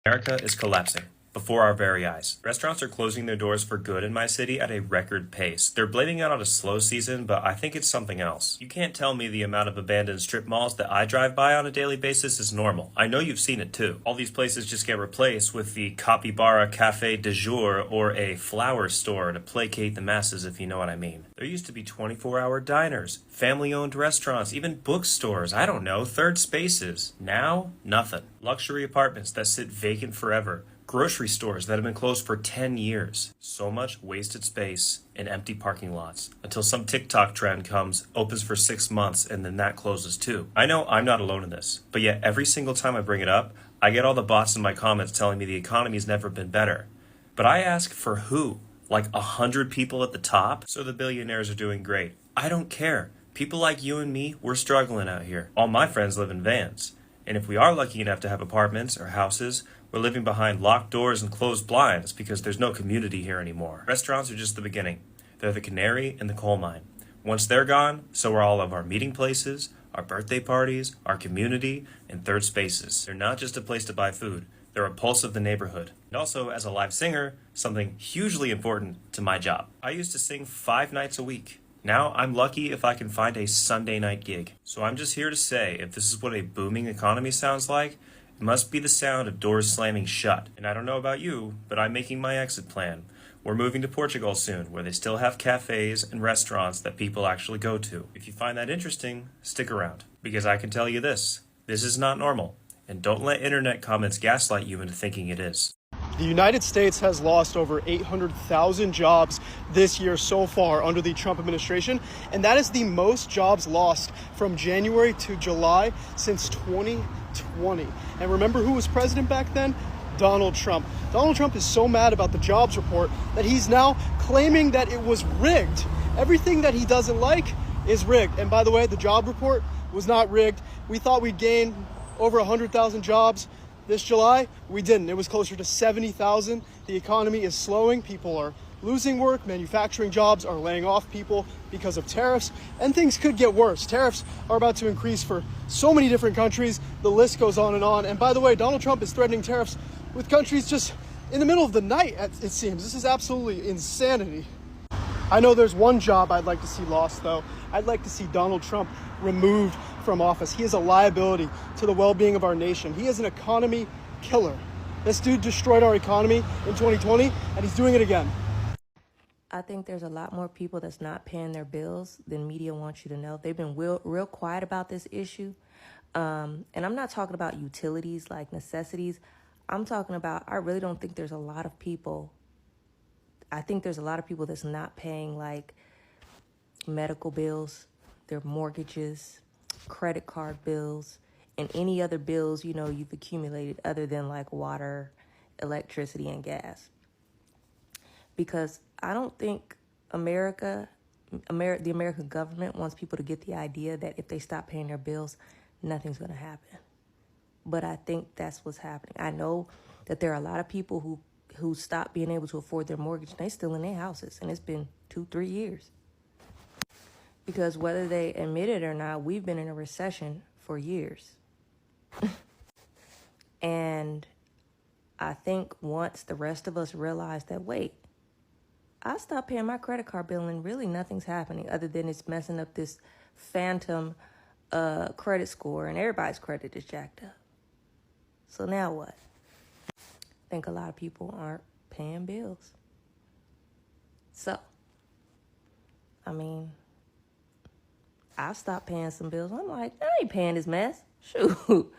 America is collapsing before our very eyes. Restaurants are closing their doors for good in my city at a record pace. They're blaming it on a slow season, but I think it's something else. You can't tell me the amount of abandoned strip malls that I drive by on a daily basis is normal. I know you've seen it too. All these places just get replaced with the capybara cafe de jour or a flower store to placate the masses, if you know what I mean. There used to be 24-hour diners, family-owned restaurants, even bookstores, I don't know, third spaces. Now, nothing. Luxury apartments that sit vacant forever. Grocery stores that have been closed for 10 years. So much wasted space in empty parking lots until some TikTok trend comes, opens for 6 months, and then that closes too. I know I'm not alone in this, but yet every single time I bring it up, I get all the bots in my comments telling me the economy's never been better. But I ask for who? Like 100 people at the top? So the billionaires are doing great. I don't care. People like you and me, we're struggling out here. All my friends live in vans. And if we are lucky enough to have apartments or houses, we're living behind locked doors and closed blinds because there's no community here anymore. Restaurants are just the beginning. They're the canary in the coal mine. Once they're gone, so are all of our meeting places, our birthday parties, our community, and third spaces. They're not just a place to buy food. They're a pulse of the neighborhood. And also, as a live singer, something hugely important to my job. I used to sing 5 nights a week. Now I'm lucky if I can find a Sunday night gig. So I'm just here to say, if this is what a booming economy sounds like, it must be the sound of doors slamming shut. And I don't know about you, but I'm making my exit plan. We're moving to Portugal soon, where they still have cafes and restaurants that people actually go to. If you find that interesting, stick around. Because I can tell you this is not normal. And don't let internet comments gaslight you into thinking it is. The United States has lost over 800,000 jobs this year so far under the Trump administration, and that is the most jobs lost from January to July since 2020. And remember who was president back then? Donald Trump. Donald Trump is so mad about the jobs report that he's now claiming that it was rigged. Everything that he doesn't like is rigged. And by the way, the job report was not rigged. We thought we'd gain over 100,000 jobs this July. We didn't. It was closer to 70,000. The economy is slowing. People are losing work. Manufacturing jobs are laying off people because of tariffs, and things could get worse. Tariffs are about to increase for so many different countries. The list goes on and on. And by the way, Donald Trump is threatening tariffs with countries just in the middle of the night, it seems. This is absolutely insanity. I know there's one job I'd like to see lost, though. I'd like to see Donald Trump removed from office. He is a liability to the well-being of our nation. He is an economy killer. This dude destroyed our economy in 2020, and he's doing it again. I think there's a lot more people that's not paying their bills than media wants you to know. They've been real quiet about this issue. And I'm not talking about utilities like necessities. I'm talking about, I really don't think there's a lot of people. I think there's a lot of people that's not paying like medical bills, their mortgages, credit card bills, and any other bills, you've accumulated other than like water, electricity, and gas. Because I don't think the American government wants people to get the idea that if they stop paying their bills, nothing's going to happen. But I think that's what's happening. I know that there are a lot of people who stopped being able to afford their mortgage, and they're still in their houses, and it's been 2-3 years. Because whether they admit it or not, we've been in a recession for years. And I think once the rest of us realize that, wait, I stopped paying my credit card bill and really nothing's happening other than it's messing up this phantom credit score, and everybody's credit is jacked up. So now what? I think a lot of people aren't paying bills. So, I stopped paying some bills. I'm like, I ain't paying this mess. Shoot.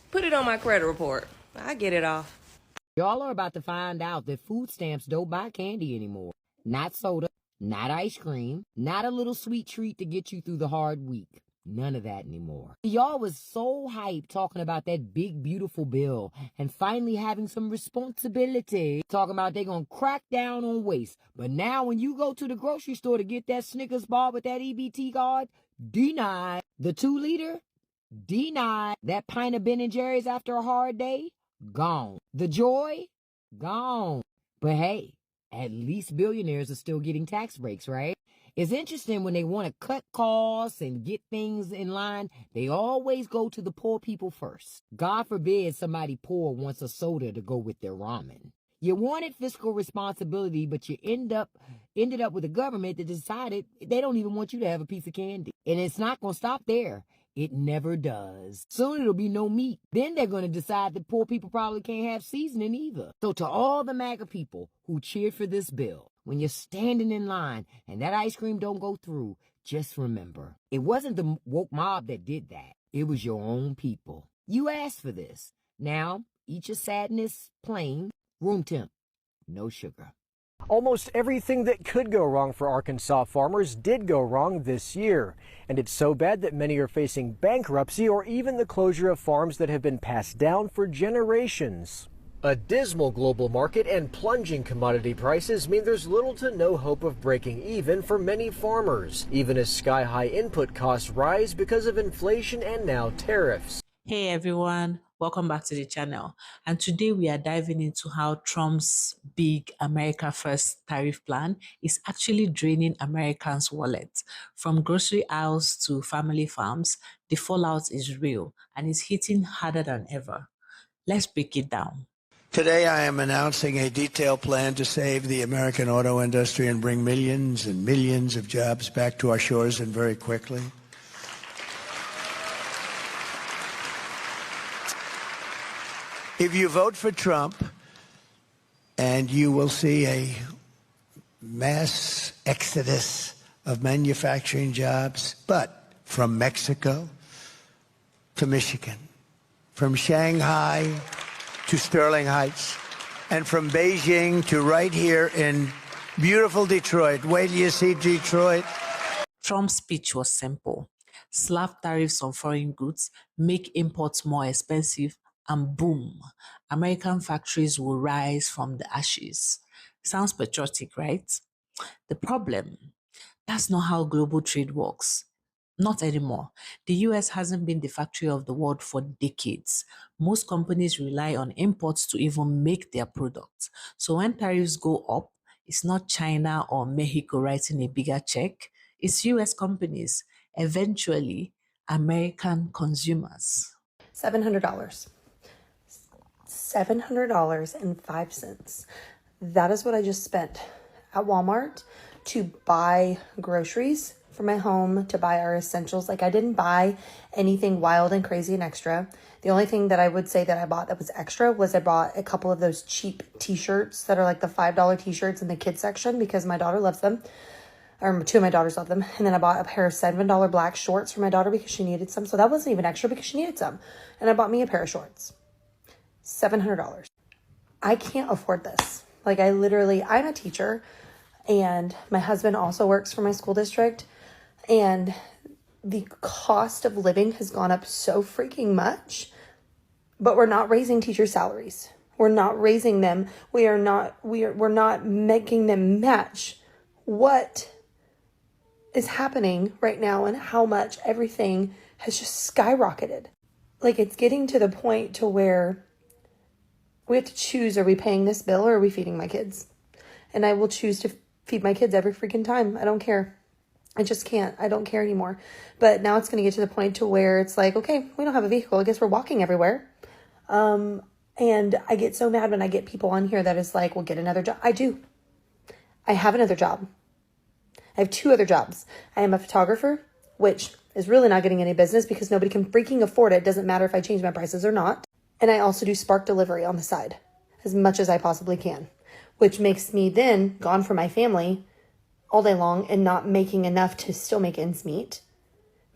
Put it on my credit report. I get it off. Y'all are about to find out that food stamps don't buy candy anymore. Not soda, not ice cream, not a little sweet treat to get you through the hard week. None of that anymore. Y'all was so hyped talking about that big, beautiful bill and finally having some responsibility. Talking about they gonna crack down on waste. But now when you go to the grocery store to get that Snickers bar with that EBT card, denied. The 2-liter, denied. That pint of Ben & Jerry's after a hard day, gone. The joy, gone. But hey, at least billionaires are still getting tax breaks, right? It's interesting when they want to cut costs and get things in line, they always go to the poor people first. God forbid somebody poor wants a soda to go with their ramen. You wanted fiscal responsibility, but you ended up with a government that decided they don't even want you to have a piece of candy. And it's not going to stop there. It never does. Soon it'll be no meat. Then they're going to decide that poor people probably can't have seasoning either. So to all the MAGA people who cheered for this bill, when you're standing in line and that ice cream don't go through, just remember, it wasn't the woke mob that did that. It was your own people. You asked for this. Now, eat your sadness plain, room temp, no sugar. Almost everything that could go wrong for Arkansas farmers did go wrong this year. And it's so bad that many are facing bankruptcy or even the closure of farms that have been passed down for generations. A dismal global market and plunging commodity prices mean there's little to no hope of breaking even for many farmers, even as sky-high input costs rise because of inflation and now tariffs. Hey everyone, welcome back to the channel. And today we are diving into how Trump's big America First tariff plan is actually draining Americans' wallets. From grocery aisles to family farms, the fallout is real and is hitting harder than ever. Let's break it down. Today, I am announcing a detailed plan to save the American auto industry and bring millions and millions of jobs back to our shores and very quickly. If you vote for Trump, and you will see a mass exodus of manufacturing jobs, but from Mexico to Michigan, from Shanghai to Sterling Heights, and from Beijing to right here in beautiful Detroit. Wait till you see Detroit. Trump's speech was simple. Slap tariffs on foreign goods, make imports more expensive, and boom, American factories will rise from the ashes. Sounds patriotic, right? The problem, that's not how global trade works. Not anymore. The US hasn't been the factory of the world for decades. Most companies rely on imports to even make their products. So when tariffs go up, it's not China or Mexico writing a bigger check. It's US companies, eventually American consumers. $700. $700.05. That is what I just spent at Walmart to buy groceries for my home, to buy our essentials. Like, I didn't buy anything wild and crazy and extra. The only thing that I would say that I bought that was extra was I bought a couple of those cheap t-shirts that are like the $5 t-shirts in the kids section because my daughter loves them. Or two of my daughters love them. And then I bought a pair of $7 black shorts for my daughter because she needed some. So that wasn't even extra because she needed some. And I bought me a pair of shorts. $700. I can't afford this. Like, I'm a teacher, and my husband also works for my school district, and the cost of living has gone up so freaking much, but we're not raising teacher salaries. We're not raising them. We're not making them match what is happening right now and how much everything has just skyrocketed. Like, it's getting to the point to where we have to choose, are we paying this bill or are we feeding my kids? And I will choose to feed my kids every freaking time. I don't care. I just can't. I don't care anymore. But now it's going to get to the point to where it's like, okay, we don't have a vehicle. I guess we're walking everywhere. And I get so mad when I get people on here that is like, well, get another job. I do. I have another job. I have two other jobs. I am a photographer, which is really not getting any business because nobody can freaking afford it. It doesn't matter if I change my prices or not. And I also do Spark delivery on the side as much as I possibly can, which makes me then gone from my family all day long and not making enough to still make ends meet.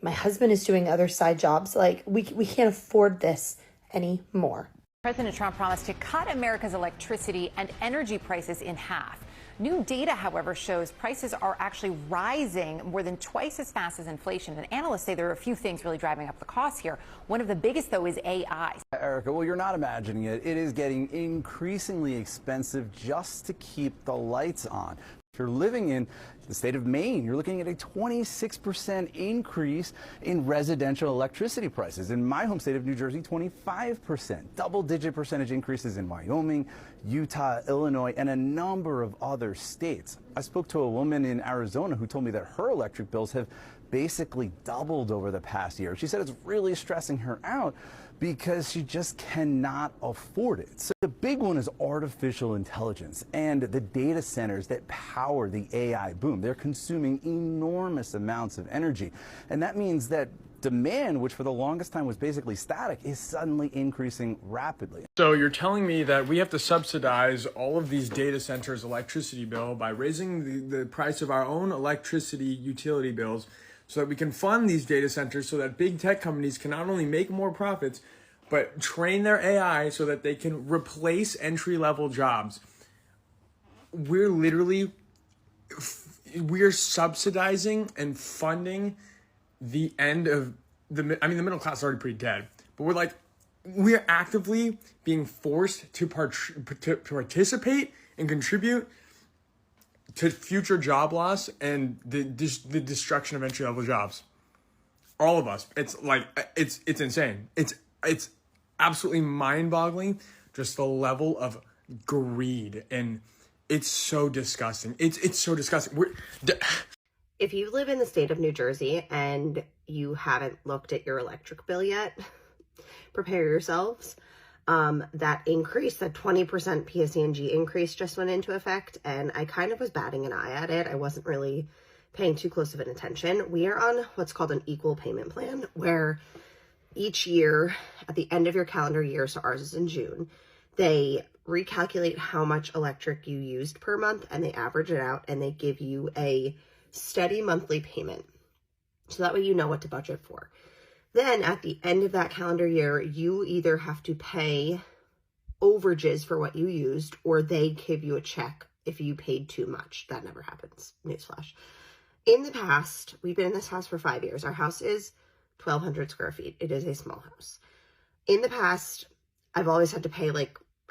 My husband is doing other side jobs. Like, we can't afford this anymore. President Trump promised to cut America's electricity and energy prices in half. New data, however, shows prices are actually rising more than twice as fast as inflation. And analysts say there are a few things really driving up the costs here. One of the biggest, though, is AI. Erica, well, you're not imagining it. It is getting increasingly expensive just to keep the lights on. If you're living in the state of Maine, you're looking at a 26% increase in residential electricity prices. In my home state of New Jersey, 25%. Double-digit percentage increases in Wyoming, Utah, Illinois, and a number of other states. I spoke to a woman in Arizona who told me that her electric bills have basically doubled over the past year. She said it's really stressing her out because she just cannot afford it. So the big one is artificial intelligence and the data centers that power the AI boom. They're consuming enormous amounts of energy. And that means that demand, which for the longest time was basically static, is suddenly increasing rapidly. So you're telling me that we have to subsidize all of these data centers' electricity bill by raising the price of our own electricity utility bills so that we can fund these data centers so that big tech companies can not only make more profits, but train their AI so that they can replace entry-level jobs. We're subsidizing and funding the end of the middle class is already pretty dead, but we're actively being forced to participate and contribute to future job loss and the destruction of entry-level jobs. All of us. It's insane. It's absolutely mind-boggling, just the level of greed, and it's so disgusting. It's so disgusting. If you live in the state of New Jersey and you haven't looked at your electric bill yet, prepare yourselves. That increase, that 20% PSE&G increase just went into effect, and I kind of was batting an eye at it. I wasn't really paying too close of an attention. We are on what's called an equal payment plan, where each year at the end of your calendar year, so ours is in June, they recalculate how much electric you used per month and they average it out and they give you a steady monthly payment. So that way you know what to budget for. Then at the end of that calendar year, you either have to pay overages for what you used or they give you a check if you paid too much. That never happens. Newsflash. In the past, we've been in this house for 5 years. Our house is 1,200 square feet. It is a small house. In the past, I've always had to pay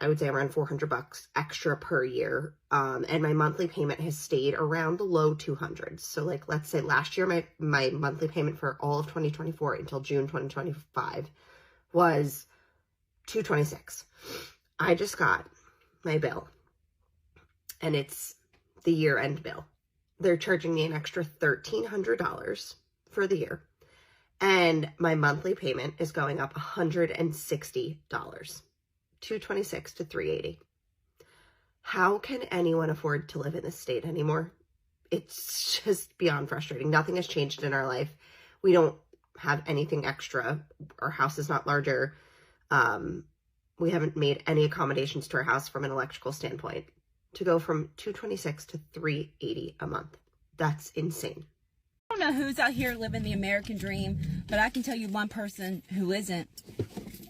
I would say around $400 extra per year. And my monthly payment has stayed around the low 200s. So let's say last year, my monthly payment for all of 2024 until June 2025 was $226. I just got my bill and it's the year end bill. They're charging me an extra $1,300 for the year. And my monthly payment is going up $160. $226 to $380. How can anyone afford to live in this state anymore? It's just beyond frustrating. Nothing has changed in our life. We don't have anything extra. Our house is not larger. We haven't made any accommodations to our house from an electrical standpoint. To go from $226 to $380 a month. That's insane. I don't know who's out here living the American dream, but I can tell you one person who isn't,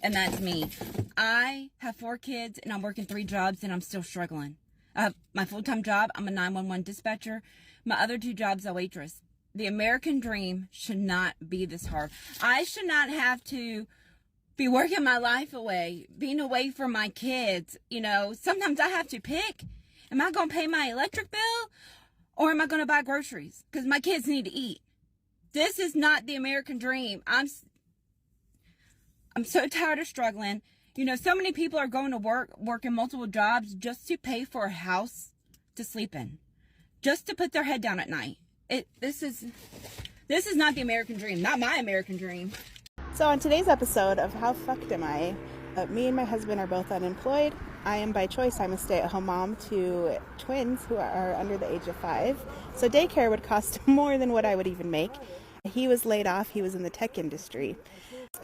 and that's me. I have 4 kids and I'm working 3 jobs and I'm still struggling. I have my full-time job. I'm a 911 dispatcher. My other 2 jobs, a waitress. The American dream should not be this hard. I should not have to be working my life away, being away from my kids. Sometimes I have to pick. Am I going to pay my electric bill or am I going to buy groceries? Because my kids need to eat. This is not the American dream. I'm so tired of struggling. So many people are going to working multiple jobs just to pay for a house to sleep in, just to put their head down at night. This is not the American dream, not my American dream. So on today's episode of How Fucked Am I, me and my husband are both unemployed. I am by choice. I'm a stay-at-home mom to twins who are under the age of 5. So daycare would cost more than what I would even make. He was laid off. He was in the tech industry.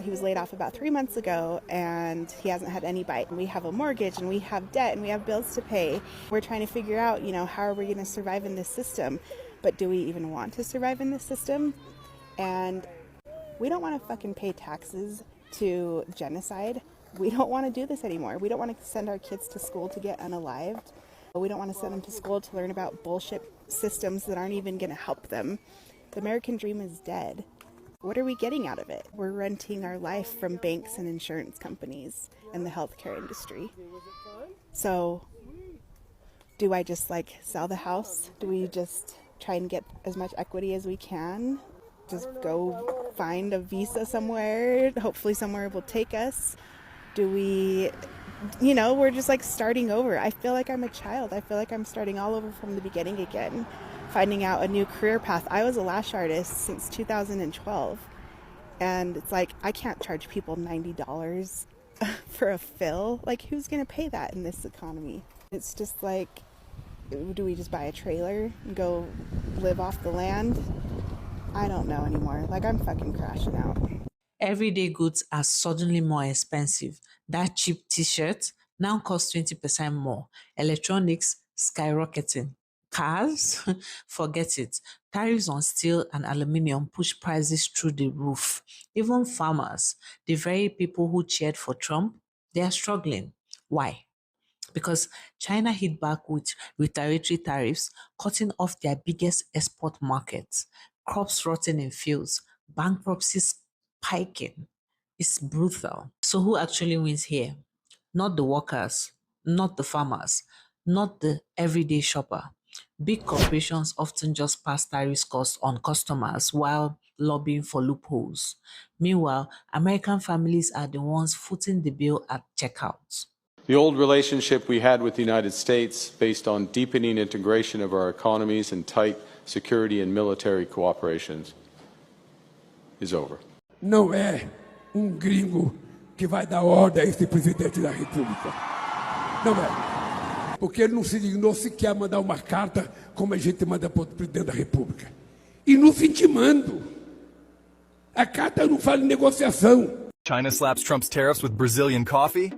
He was laid off about 3 months ago and he hasn't had any bite. We have a mortgage and we have debt and we have bills to pay. We're trying to figure out, how are we going to survive in this system? But do we even want to survive in this system? And we don't want to fucking pay taxes to genocide. We don't want to do this anymore. We don't want to send our kids to school to get unalived. We don't want to send them to school to learn about bullshit systems that aren't even going to help them. The American dream is dead. What are we getting out of it? We're renting our life from banks and insurance companies and the healthcare industry. So Do I just like sell the house? Do we just try and get as much equity as we can? Just go find a visa somewhere, hopefully somewhere will take us? Do we, we're just like starting over. I feel like I'm a child. I feel like I'm starting all over from the beginning again, finding out a new career path. I was a lash artist since 2012, and it's like I can't charge people $90 for a fill. Like, who's going to pay that in this economy? It's just like, do we just buy a trailer and go live off the land? I don't know anymore. Like, I'm fucking crashing out. Everyday goods are suddenly more expensive. That cheap t-shirt now costs 20% more. Electronics skyrocketing. Cars? Forget it. Tariffs on steel and aluminium push prices through the roof. Even farmers, the very people who cheered for Trump, they are struggling. Why? Because China hit back with retaliatory tariffs, cutting off their biggest export markets, crops rotting in fields, bankruptcies spiking. It's brutal. So who actually wins here? Not the workers, not the farmers, not the everyday shopper. Big corporations often just pass tariffs costs on customers while lobbying for loopholes. Meanwhile, American families are the ones footing the bill at checkout. The old relationship we had with the United States, based on deepening integration of our economies and tight security and military cooperations, is over. Não é gringo que vai dar ordem a esse presidente da República. Não é. Porque ele não se dignou sequer a mandar uma carta como a gente manda para o presidente da República. E nos intimando. A carta não fala em negociação. China slaps Trump's tariffs with Brazilian coffee.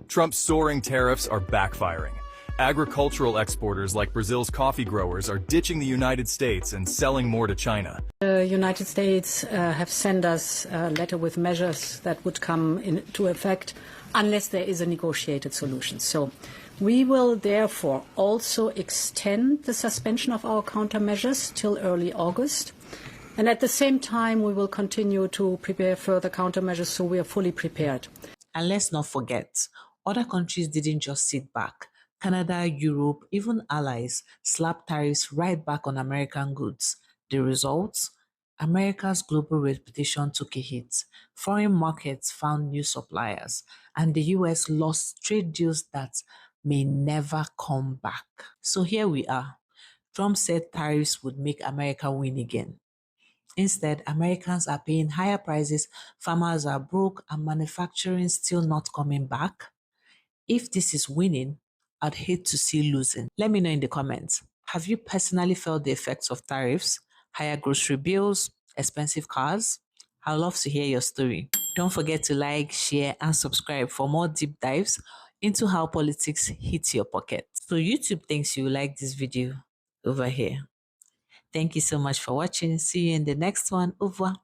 Trump's soaring tariffs are backfiring. Agricultural exporters like Brazil's coffee growers are ditching the United States and selling more to China. The United States have sent us a letter with measures that would come into effect unless there is a negotiated solution. So we will therefore also extend the suspension of our countermeasures till early August. And at the same time, we will continue to prepare further countermeasures so we are fully prepared. And let's not forget, other countries didn't just sit back. Canada, Europe, even allies slapped tariffs right back on American goods. The results? America's global reputation took a hit. Foreign markets found new suppliers, and the US lost trade deals that may never come back. So here we are. Trump said tariffs would make America win again. Instead, Americans are paying higher prices, farmers are broke, and manufacturing still not coming back. If this is winning, I'd hate to see losing. Let me know in the comments. Have you personally felt the effects of tariffs? Higher grocery bills? Expensive cars? I'd love to hear your story. Don't forget to like, share, and subscribe for more deep dives into how politics hits your pocket. So YouTube thinks you like this video over here. Thank you so much for watching. See you in the next one. Au revoir.